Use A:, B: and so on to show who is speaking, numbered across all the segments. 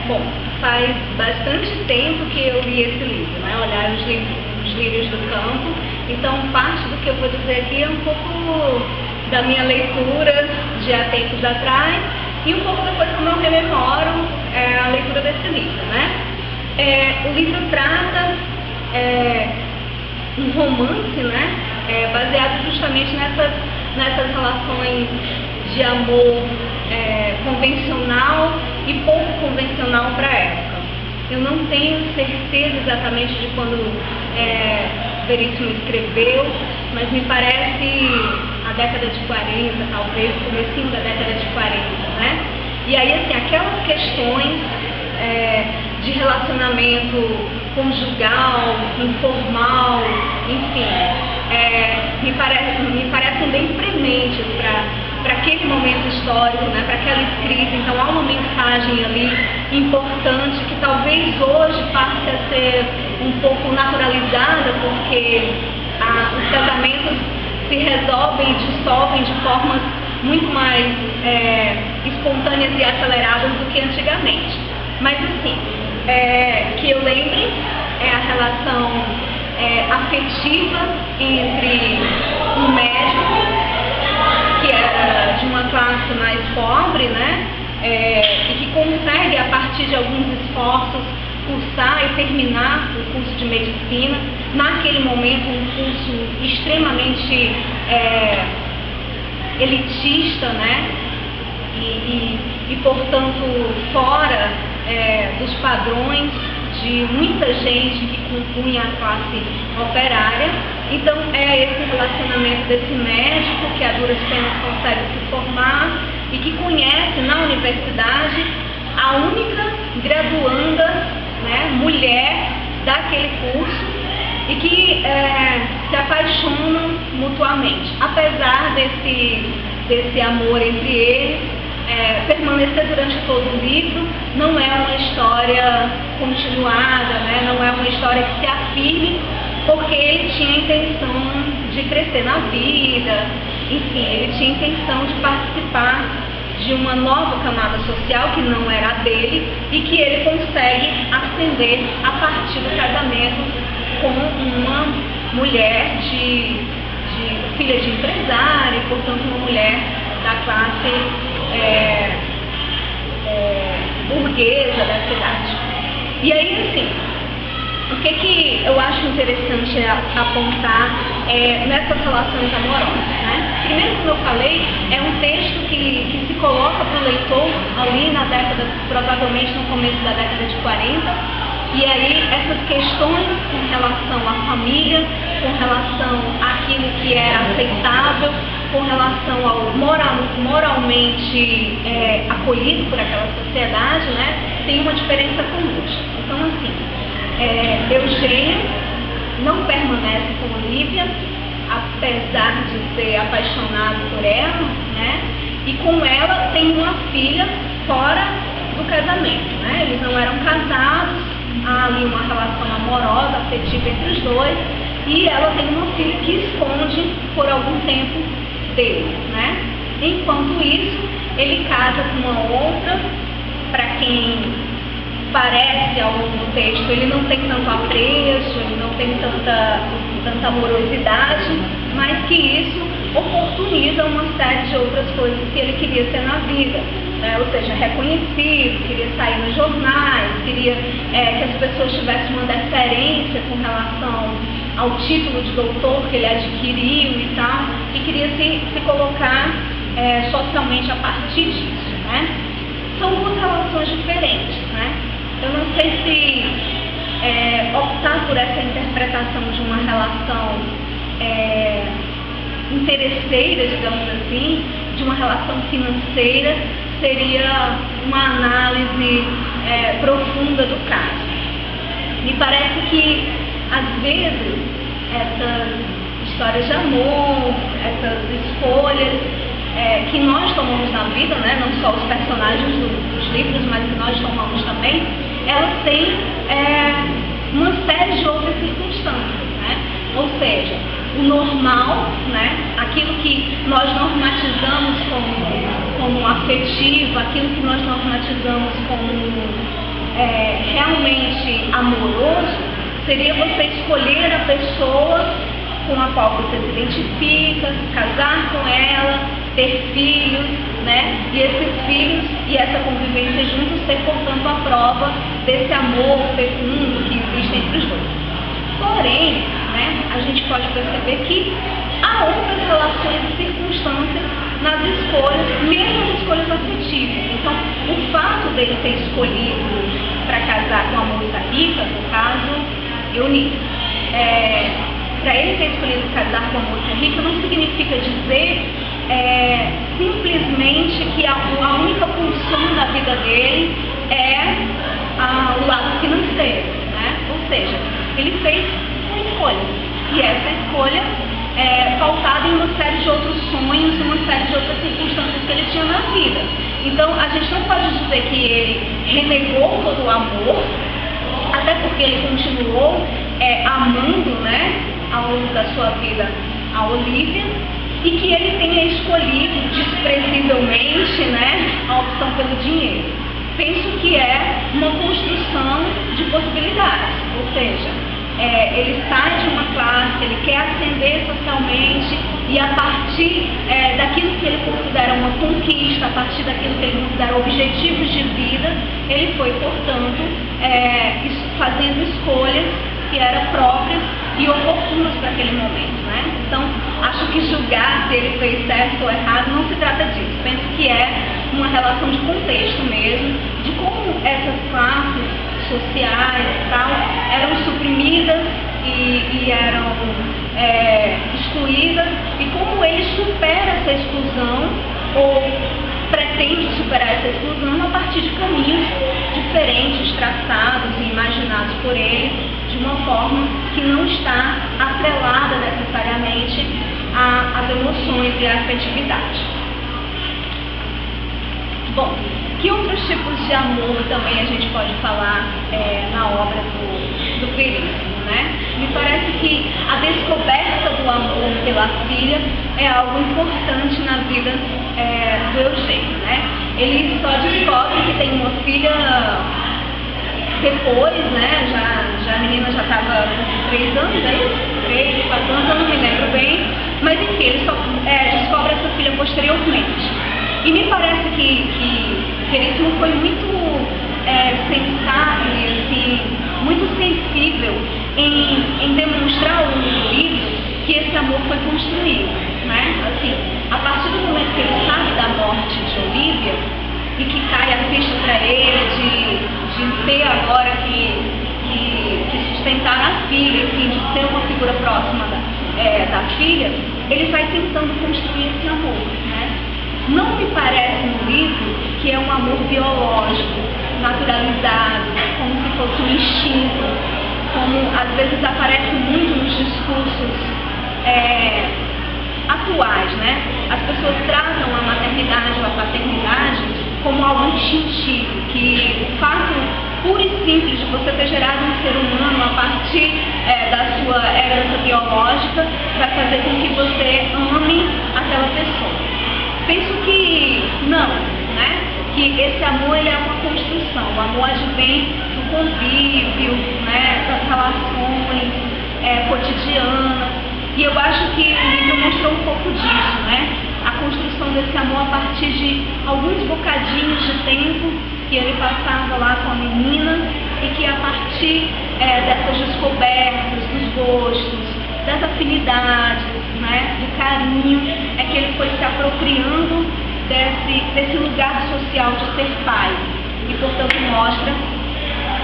A: Bom, faz bastante tempo que eu li esse livro, né? Olhar os Lírios do Campo. Então, parte do que eu vou dizer aqui é um pouco da minha leitura de há tempos atrás e um pouco depois como eu rememoro a leitura desse livro, né? O livro trata um romance, né? Baseado justamente nessas relações de amor convencional e pouco convencional para a época. Eu não tenho certeza exatamente de quando Veríssimo escreveu, mas me parece a década de 40, talvez, comecinho da década de 40, né? E aí, assim, aquelas questões de relacionamento conjugal, informal, enfim, me parecem bem prementes para aquele momento histórico, né, para aquela escrita. Então há uma mensagem ali importante que talvez hoje passe a ser um pouco naturalizada, porque os casamentos se resolvem e dissolvem de formas muito mais espontâneas e aceleradas do que antigamente. Mas assim, que eu lembre é a relação afetiva entre um médico que era de uma classe mais pobre, né, e que consegue, a partir de alguns esforços, cursar e terminar o curso de medicina, naquele momento um curso extremamente elitista, né, e portanto fora dos padrões de muita gente que compunha a classe operária. Então é esse relacionamento desse médico que a duras penas consegue se formar e que conhece na universidade a única graduanda, né, mulher daquele curso e que se apaixonam mutuamente. Apesar desse amor entre eles permanecer durante todo o livro, não é uma história continuada, né? Não é uma história que se afirme, porque ele tinha a intenção de crescer na vida, enfim, ele tinha a intenção de participar de uma nova camada social que não era a dele e que ele consegue ascender a partir do casamento com uma mulher filha de empresário, e, portanto, uma mulher da classe burguesa da cidade. E aí, assim, o que eu acho interessante apontar nessas relações amorosas, né? Primeiro, como eu falei, é um texto que se coloca para o leitor ali na década, provavelmente no começo da década de 40, e aí essas questões com relação à família, com relação àquilo que era aceitável, com relação ao moralmente acolhido por aquela sociedade, né, tem uma diferença conosco. Então, assim, Eugênia não permanece com Olívia, apesar de ser apaixonado por ela, né, e com ela tem uma filha fora do casamento, né, eles não eram casados, há ali uma relação amorosa, afetiva entre os dois, e ela tem uma filha que esconde por algum tempo dele, né? Enquanto isso, ele casa com uma outra, para quem parece ao longo do texto, ele não tem tanto apreço, ele não tem tanta amorosidade, mas que isso oportuniza uma série de outras coisas que ele queria ter na vida, né? Ou seja, reconhecido, queria sair nos jornais, queria que as pessoas tivessem uma deferência com relação ao título de doutor que ele adquiriu e tal, e queria se colocar socialmente a partir disso, né? São duas relações diferentes, né? Eu não sei se optar por essa interpretação de uma relação interesseira, digamos assim, de uma relação financeira, seria uma análise profunda do caso. Me parece que, às vezes, essas histórias de amor, essas escolhas que nós tomamos na vida, né, não só os personagens dos livros, mas que nós tomamos também, elas têm uma série de outras circunstâncias, né? Ou seja, o normal, né, aquilo que nós normatizamos como afetivo, aquilo que nós normatizamos realmente amoroso seria você escolher a pessoa com a qual você se identifica, casar com ela, ter filhos, né? E esses filhos e essa convivência juntos ser, portanto, a prova desse amor fecundo que existe entre os dois. Porém, né, a gente pode perceber que há outras relações e circunstâncias nas escolhas, mesmo as escolhas afetivas. Então, o fato dele ter escolhido para casar com a moça rica, no caso, Eunice, para ele ter escolhido casar com a moça rica não significa dizer simplesmente que a única função da vida dele é o lado financeiro, né? Ou seja, ele fez uma escolha, e essa escolha pautada em uma série de outros sonhos, uma série de outras circunstâncias que ele tinha na vida. Então, a gente não pode dizer que ele renegou todo o amor, até porque ele continuou amando, né, ao longo da sua vida a Olivia, e que ele tenha escolhido desprezívelmente, né, a opção pelo dinheiro. Penso que é uma construção de possibilidades, ou seja, ele sai de uma classe, ele quer ascender socialmente, e a partir daquilo que ele considera uma conquista, a partir daquilo que ele considera objetivos de vida, ele foi, portanto, fazendo escolhas que eram próprias e oportunas para aquele momento, né? Então, acho que julgar se ele fez certo ou errado não se trata disso. Penso que é uma relação de contexto mesmo, de como essas classes sociais e tal eram suprimidas e eram excluídas, e como ele supera essa exclusão ou pretende superar essa exclusão a partir de caminhos diferentes, traçados e imaginados por ele, de uma forma que não está atrelada necessariamente às emoções e à afetividade. Bom, que outros tipos de amor também a gente pode falar na obra do Veríssimo, né? Me parece que a descoberta do amor pela filha é algo importante na vida do Eugênio, né? Ele só descobre que tem uma filha depois, né? Já a menina já estava com 3 anos, é isso? 3, 4 anos, eu não me lembro bem, mas enfim, ele só descobre essa filha posteriormente. E me parece que Veríssimo foi muito sensato e assim, muito sensível em demonstrar ao longo do livro que esse amor foi construído, né? Assim, a partir do momento que ele sabe da morte de Olivia e que cai a ficha para ele de ter agora que sustentar a filha, enfim, de ser uma figura próxima da filha, ele vai tentando construir esse amor, né? Não me parece no livro que é um amor biológico, naturalizado, como se fosse um instinto, como às vezes aparece muito nos discursos atuais, né? As pessoas tratam a maternidade ou a paternidade como algo instintivo, que o fato puro e simples de você ter gerado um ser humano a partir da sua herança biológica vai fazer com que você ame aquela pessoa. Penso que não, né? Que esse amor ele é uma construção, o amor advém do convívio, né? Das relações cotidianas, e eu acho que o livro mostrou um pouco disso, né? A construção desse amor a partir de alguns bocadinhos de tempo que ele passava lá com a menina, e que a partir dessas descobertas, dos gostos, das afinidades, né, do carinho, é que ele foi se apropriando desse lugar social de ser pai. E, portanto, mostra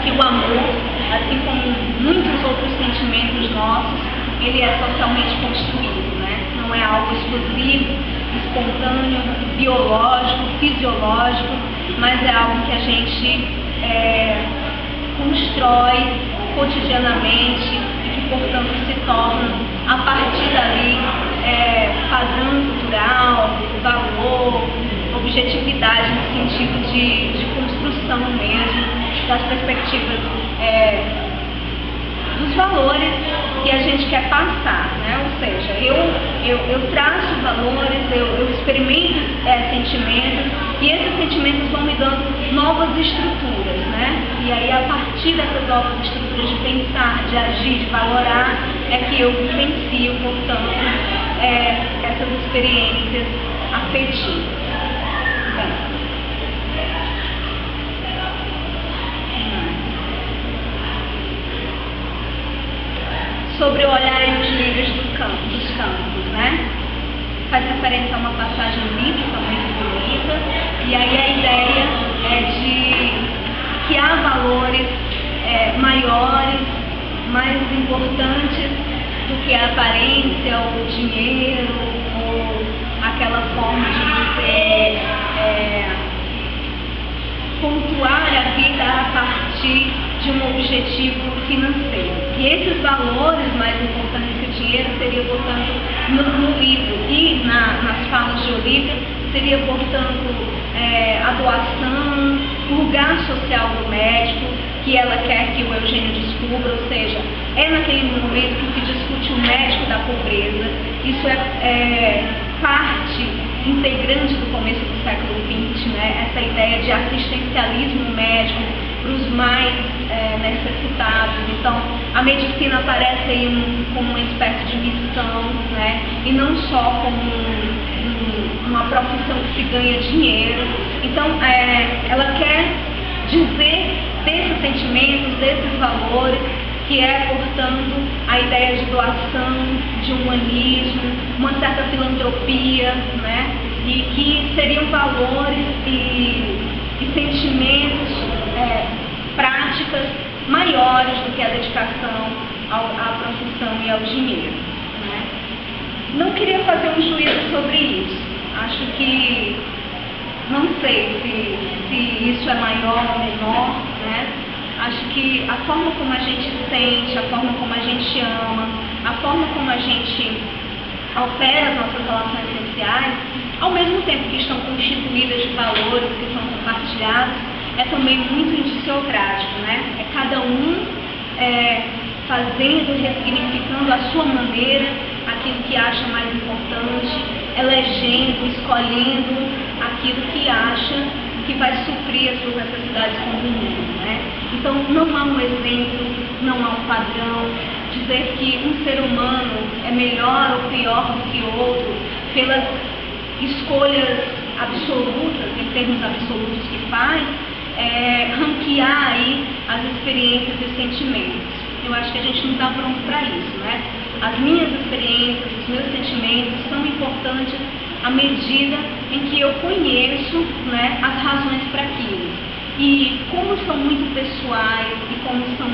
A: que o amor, assim como muitos outros sentimentos nossos, ele é socialmente construído, né? Não é algo exclusivo, espontâneo, biológico, fisiológico, mas é algo que a gente constrói cotidianamente e que, portanto, se torna, a partir dali, padrão cultural, valor, objetividade no sentido de construção mesmo, das perspectivas dos valores que a gente quer passar, né? Ou seja, eu traço valores, eu experimento sentimentos, e esses sentimentos vão me dando novas estruturas, né? E aí, a partir dessas novas estruturas de pensar, de agir, de valorar, é que eu vivencio, portanto, essas experiências afetivas. Bem, sobre o olhar dos lírios dos campos, né? Faz referência a uma passagem bíblica muito bonita, e aí a ideia é de que há valores maiores, mais importantes do que a aparência, ou o dinheiro, ou aquela forma de você pontuar a vida a partir de um objetivo financeiro. E esses valores mais importantes que o dinheiro seria, portanto, no livro e nas falas de Olívia, seria, portanto, a doação, o lugar social do médico, que ela quer que o Eugênio descubra, ou seja, é naquele momento que se discute o médico da pobreza. Isso é parte integrante do começo do século XX, né? Essa ideia de assistencialismo médico para os mais necessitados. Então, a medicina aparece aí como uma espécie de missão, né? E não só como uma profissão que se ganha dinheiro. Então, ela quer dizer desses sentimentos, desses valores, que é, portanto, a ideia de doação, de humanismo, uma certa filantropia, né? E que seriam valores e sentimentos, práticas maiores do que a dedicação à profissão e ao dinheiro, né? Não queria fazer um juízo sobre isso. Acho que, não sei se isso é maior ou menor, né? Acho que a forma como a gente sente, a forma como a gente ama, a forma como a gente opera as nossas relações sociais, ao mesmo tempo que estão constituídas de valores que são compartilhados, é também muito indiciocrático, né? É cada um fazendo, ressignificando à sua maneira aquilo que acha mais importante, elegendo, escolhendo aquilo que acha que vai suprir as suas necessidades como mundo, né? Então, não há um exemplo, não há um padrão. Dizer que um ser humano é melhor ou pior do que outro pelas escolhas absolutas, em termos absolutos que faz, ranquear aí as experiências e os sentimentos. Eu acho que a gente não está pronto para isso, né? As minhas experiências, os meus sentimentos são importantes à medida em que eu conheço, né, as razões para aquilo. E como são muito pessoais e como são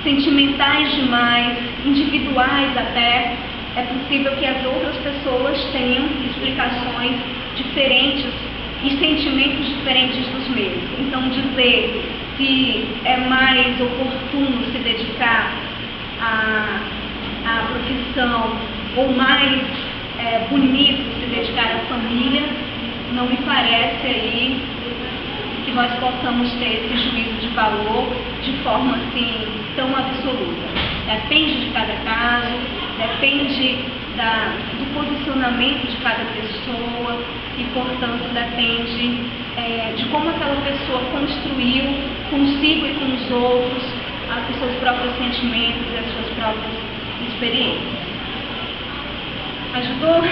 A: sentimentais demais, individuais até, é possível que as outras pessoas tenham explicações diferentes e sentimentos diferentes dos meus. Então, dizer se é mais oportuno se dedicar à profissão ou mais bonito se dedicar à família, não me parece aí que nós possamos ter esse juízo de valor de forma assim tão absoluta. Depende de cada caso, depende do posicionamento de cada pessoa e, portanto, depende de como aquela pessoa construiu consigo e com os outros os seus próprios sentimentos e as suas próprias experiências. Ajudou?